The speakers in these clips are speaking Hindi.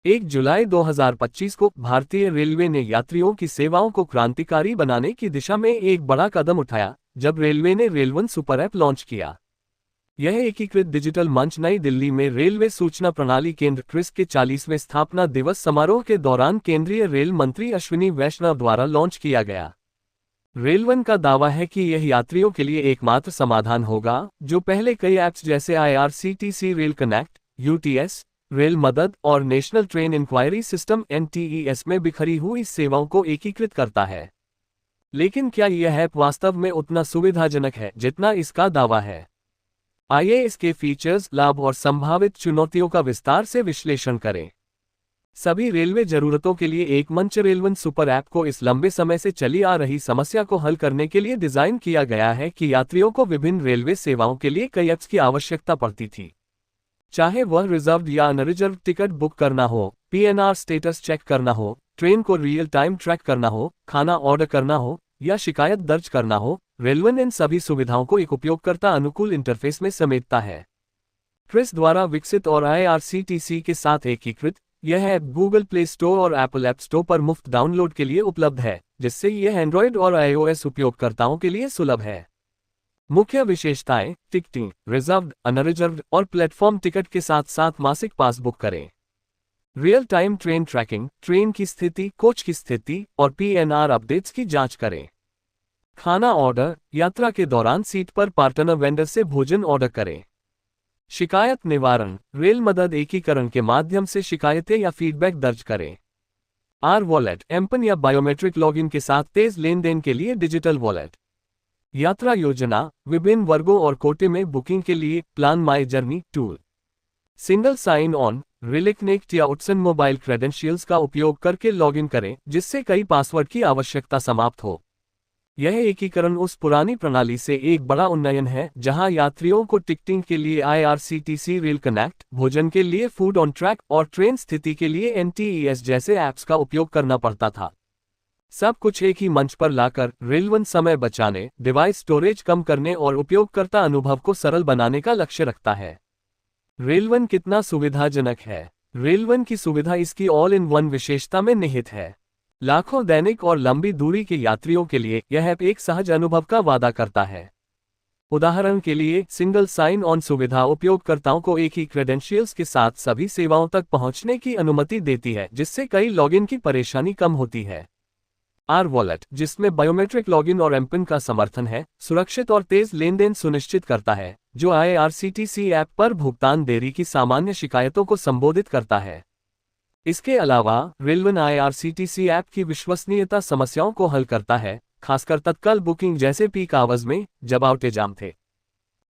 1 जुलाई 2025 को भारतीय रेलवे ने यात्रियों की सेवाओं को क्रांतिकारी बनाने की दिशा में एक बड़ा कदम उठाया, जब रेलवे ने रेल1 सुपर ऐप लॉन्च किया। यह एकीकृत डिजिटल मंच नई दिल्ली में रेलवे सूचना प्रणाली केंद्र क्रिस के 40वें स्थापना दिवस समारोह के दौरान केंद्रीय रेल मंत्री अश्विनी वैष्णव द्वारा लॉन्च किया गया। रेल1 का दावा है कि यह यात्रियों के लिए एकमात्र समाधान होगा, जो पहले कई ऐप्स जैसे IRCTC rail connect, UTS, rail Madad और national train enquiry system NTES में बिखरी हुई सेवाओं को एकीकृत करता है। लेकिन क्या यह ऐप वास्तव में उतना सुविधाजनक है जितना इसका दावा है? आइए इसके फीचर्स, लाभ और संभावित चुनौतियों का विस्तार से विश्लेषण करें। सभी रेलवे जरूरतों के लिए एक मंच रेल1 सुपर ऐप को इस लंबे समय से चली आ रही समस्या को हल करने के लिए डिजाइन किया गया है कि यात्रियों को विभिन्न रेलवे सेवाओं के लिए कई ऐप्स की आवश्यकता पड़ती थी। चाहे वह रिजर्व्ड या अनरिजर्व्ड टिकट बुक करना हो, PNR स्टेटस चेक करना हो, ट्रेन को रियल टाइम ट्रैक करना हो, खाना ऑर्डर करना हो या शिकायत दर्ज करना हो, रेल1 इन सभी सुविधाओं को एक उपयोगकर्ता अनुकूल इंटरफेस में समेटता है। क्रिस द्वारा विकसित और IRCTC के साथ एकीकृत, यह ऐप गूगल प्ले स्टोर और एप्पल ऐप स्टोर पर मुफ्त डाउनलोड के लिए उपलब्ध है, जिससे यह एंड्रॉयड और iOS उपयोगकर्ताओं के लिए सुलभ है। मुख्य विशेषताएं: टिकटिंग, रिजर्व्ड, अनरिजर्व्ड और प्लेटफॉर्म टिकट के साथ साथ मासिक पास बुक करें। Real time train tracking, train की स्थिति, कोच की स्थिति और PNR अपडेट्स की जांच करें। खाना ऑर्डर, यात्रा के दौरान सीट पर पार्टनर वेंडर से भोजन ऑर्डर करें। शिकायत निवारण, रेल मदद एकीकरण के माध्यम से शिकायतें या फीडबैक दर्ज करें। R-वॉलेट, एमपन या बायोमेट्रिक लॉगिन के साथ तेज लेन देन के लिए डिजिटल वॉलेट। यात्रा योजना, विभिन्न वर्गों और कोटे में बुकिंग के लिए plan my journey tool. Single sign on, रिलेकनेक्ट या उत्सन मोबाइल क्रेडेंशियल्स का उपयोग करके लॉगिन करें, जिससे कई पासवर्ड की आवश्यकता समाप्त हो। यह एकीकरण उस पुरानी प्रणाली से एक बड़ा उन्नयन है जहां यात्रियों को टिकटिंग के लिए IRCTC रेल कनेक्ट, भोजन के लिए फूड ऑन ट्रैक और ट्रेन स्थिति के लिए NTES जैसे ऐप्स का उपयोग करना पड़ता था। सब कुछ एक ही मंच पर लाकर रेल1 समय बचाने, डिवाइस स्टोरेज कम करने और उपयोगकर्ता अनुभव को सरल बनाने का लक्ष्य रखता है। रेल1 कितना सुविधाजनक है? रेल1 की सुविधा इसकी ऑल इन वन विशेषता में निहित है। लाखों दैनिक और लंबी दूरी के यात्रियों के लिए यह ऐप एक सहज अनुभव का वादा करता है। उदाहरण के लिए, सिंगल साइन ऑन सुविधा उपयोगकर्ताओं को एक ही क्रेडेंशियल्स के साथ सभी सेवाओं तक पहुंचने की अनुमति देती है, जिससे कई लॉगिन की परेशानी कम होती है। R-वॉलेट, जिसमें बायोमेट्रिक लॉगिन और एमपिन का समर्थन है, सुरक्षित और तेज लेनदेन सुनिश्चित करता है, जो IRCTC ऐप पर भुगतान देरी की सामान्य शिकायतों को संबोधित करता है। इसके अलावा, रेल1 IRCTC ऐप की विश्वसनीयता समस्याओं को हल करता है, खासकर तत्काल बुकिंग जैसे पीक आवर्स में, जब आउटेजाम थे।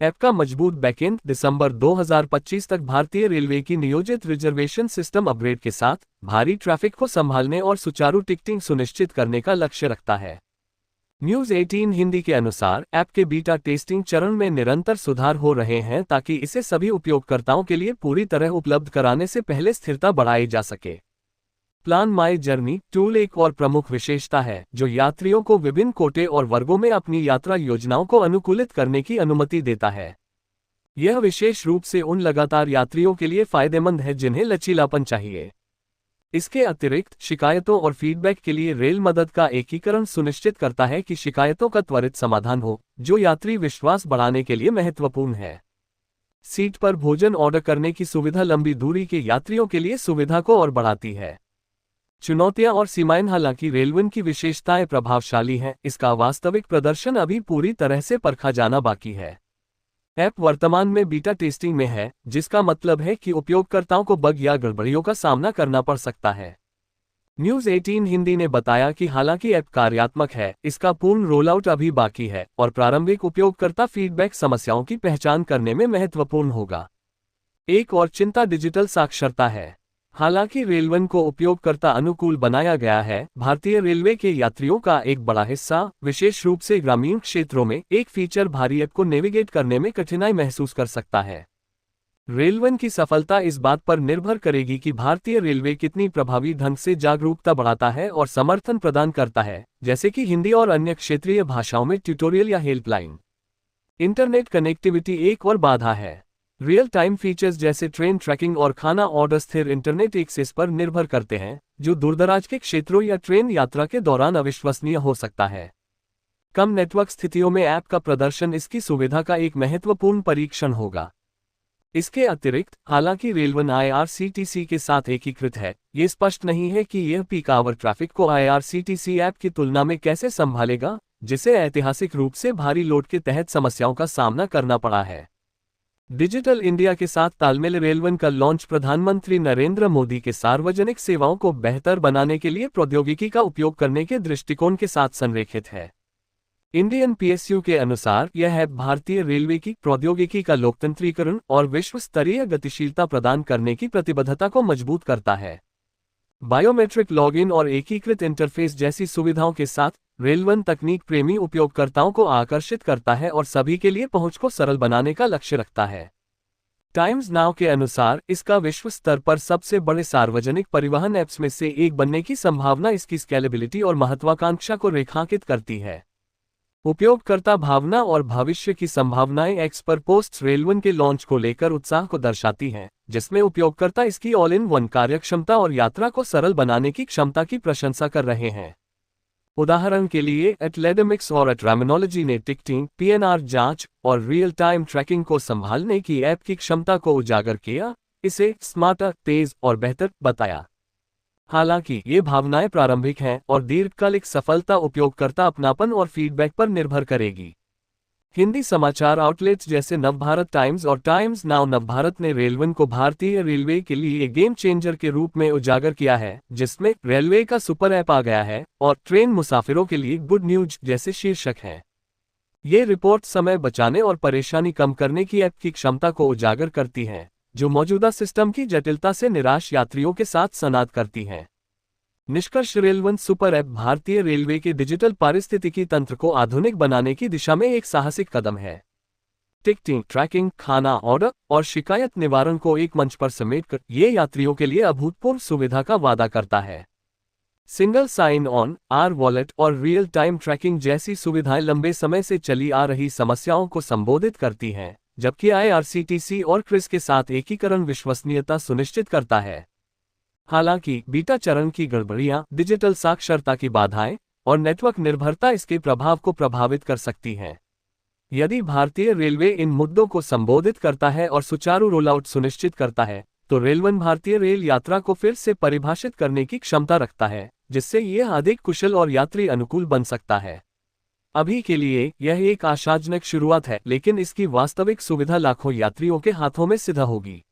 ऐप का मजबूत बैकएंड दिसंबर 2025 तक भारतीय रेलवे की नियोजित रिजर्वेशन सिस्टम अपग्रेड के साथ भारी ट्रैफिक को संभालने और सुचारू टिकटिंग सुनिश्चित करने का लक्ष्य रखता है। न्यूज़ 18 हिंदी के अनुसार, ऐप के बीटा टेस्टिंग चरण में निरंतर सुधार हो रहे हैं ताकि इसे सभी उपयोगकर्ताओं के लिए पूरी तरह उपलब्ध कराने से पहले स्थिरता बढ़ाई जा सके। प्लान माई जर्नी टूल एक और प्रमुख विशेषता है जो यात्रियों को विभिन्न कोटे और वर्गों में अपनी यात्रा योजनाओं को अनुकूलित करने की अनुमति देता है। यह विशेष रूप से उन लगातार यात्रियों के लिए फायदेमंद है जिन्हें लचीलापन चाहिए। इसके अतिरिक्त, शिकायतों और फीडबैक के लिए रेल मदद का एकीकरण सुनिश्चित करता है कि शिकायतों का त्वरित समाधान हो, जो यात्री विश्वास बढ़ाने के लिए महत्वपूर्ण है। सीट पर भोजन ऑर्डर करने की सुविधा लंबी दूरी के यात्रियों के लिए सुविधा को और बढ़ाती है। चुनौतियां और सीमाएं हालांकि रेल1 की विशेषताएं प्रभावशाली हैं, इसका वास्तविक प्रदर्शन अभी पूरी तरह से परखा जाना बाकी है। ऐप वर्तमान में बीटा टेस्टिंग में है, जिसका मतलब है कि उपयोगकर्ताओं को बग या गड़बड़ियों का सामना करना पड़ सकता है। न्यूज़ 18 हिंदी ने बताया कि हालांकि ऐप कार्यात्मक है, इसका पूर्ण रोलआउट अभी बाकी है और प्रारंभिक उपयोगकर्ता फीडबैक समस्याओं की पहचान करने में महत्वपूर्ण होगा। एक और चिंता डिजिटल साक्षरता है। हालांकि रेल1 को उपयोगकर्ता अनुकूल बनाया गया है, भारतीय रेलवे के यात्रियों का एक बड़ा हिस्सा, विशेष रूप से ग्रामीण क्षेत्रों में, एक फीचर भारी ऐप को नेविगेट करने में कठिनाई महसूस कर सकता है। रेल1 की सफलता इस बात पर निर्भर करेगी कि भारतीय रेलवे कितनी प्रभावी ढंग से जागरूकता बढ़ाता है और समर्थन प्रदान करता है, जैसे कि हिंदी और अन्य क्षेत्रीय भाषाओं में ट्यूटोरियल या हेल्पलाइन। इंटरनेट कनेक्टिविटी एक और बाधा है। रियल टाइम फीचर्स जैसे ट्रेन ट्रैकिंग और खाना ऑर्डर स्थिर इंटरनेट एक्सेस पर निर्भर करते हैं, जो दूरदराज के क्षेत्रों या ट्रेन यात्रा के दौरान अविश्वसनीय हो सकता है। कम नेटवर्क स्थितियों में ऐप का प्रदर्शन इसकी सुविधा का एक महत्वपूर्ण परीक्षण होगा। इसके अतिरिक्त, हालांकि रेलवन IRCTC के साथ एकीकृत है, ये स्पष्ट नहीं है कि यह पीक आवर ट्रैफिक को IRCTC ऐप की तुलना में कैसे संभालेगा, जिसे ऐतिहासिक रूप से भारी लोड के तहत समस्याओं का सामना करना पड़ा है। डिजिटल इंडिया के साथ तालमेल रेलवन का लॉन्च प्रधानमंत्री नरेंद्र मोदी के सार्वजनिक सेवाओं को बेहतर बनाने के लिए प्रौद्योगिकी का उपयोग करने के दृष्टिकोण के साथ संरेखित है। इंडियन PSU के अनुसार यह ऐप भारतीय रेलवे की प्रौद्योगिकी का लोकतंत्रीकरण और विश्व स्तरीय गतिशीलता प्रदान करने की प्रतिबद्धता को मजबूत करता है। बायोमेट्रिक लॉगिन और एकीकृत इंटरफेस जैसी सुविधाओं के साथ रेलवन तकनीक प्रेमी उपयोगकर्ताओं को आकर्षित करता है और सभी के लिए पहुंच को सरल बनाने का लक्ष्य रखता है। टाइम्स नाउ के अनुसार इसका विश्व स्तर पर सबसे बड़े सार्वजनिक परिवहन ऐप्स में से एक बनने की संभावना इसकी स्केलेबिलिटी और महत्वाकांक्षा को रेखांकित करती है। उपयोगकर्ता भावना और भविष्य की संभावनाएं एक्स पर पोस्ट्स रेलवन के लॉन्च को लेकर उत्साह को दर्शाती हैं, जिसमें उपयोगकर्ता इसकी ऑल इन वन कार्यक्षमता और यात्रा को सरल बनाने की क्षमता की प्रशंसा कर रहे हैं। उदाहरण के लिए एटलेडमिक्स और एट्रामिनोलॉजी ने टिकटिंग, PNR जांच और रियल टाइम ट्रैकिंग को संभालने की ऐप की क्षमता को उजागर किया, इसे स्मार्टर, तेज और बेहतर बताया। हालांकि ये भावनाएं प्रारंभिक हैं और दीर्घकालिक सफलता उपयोगकर्ता अपनापन और फीडबैक पर निर्भर करेगी। हिंदी समाचार आउटलेट्स जैसे नवभारत टाइम्स और टाइम्स नाउ नवभारत ने रेलवन को भारतीय रेलवे के लिए गेम चेंजर के रूप में उजागर किया है, जिसमें रेलवे का सुपर ऐप आ गया है और ट्रेन मुसाफिरों के लिए गुड न्यूज जैसे शीर्षक हैं। ये रिपोर्ट समय बचाने और परेशानी कम करने की ऐप की क्षमता को उजागर करती हैं, जो मौजूदा सिस्टम की जटिलता से निराश यात्रियों के साथ संवाद करती हैं। निष्कर्ष, रेलवन सुपर ऐप भारतीय रेलवे के डिजिटल पारिस्थितिकी तंत्र को आधुनिक बनाने की दिशा में एक साहसिक कदम है। टिकटिंग, ट्रैकिंग, खाना ऑर्डर और शिकायत निवारण को एक मंच पर समेटकर ये यात्रियों के लिए अभूतपूर्व सुविधा का वादा करता है। सिंगल साइन ऑन, वॉलेट और रियल टाइम ट्रैकिंग जैसी सुविधाएं लंबे समय से चली आ रही समस्याओं को संबोधित करती हैं, जबकि IRCTC और क्रिस के साथ एकीकरण विश्वसनीयता सुनिश्चित करता है। हालांकि बीटा चरण की गड़बड़ियां, डिजिटल साक्षरता की बाधाएं और नेटवर्क निर्भरता इसके प्रभाव को प्रभावित कर सकती हैं। यदि भारतीय रेलवे इन मुद्दों को संबोधित करता है और सुचारू रोलआउट सुनिश्चित करता है, तो रेलवन भारतीय रेल यात्रा को फिर से परिभाषित करने की क्षमता रखता है, जिससे यह अधिक कुशल और यात्री अनुकूल बन सकता है। अभी के लिए यह एक आशाजनक शुरुआत है, लेकिन इसकी वास्तविक सुविधा लाखों यात्रियों के हाथों में सीधा होगी।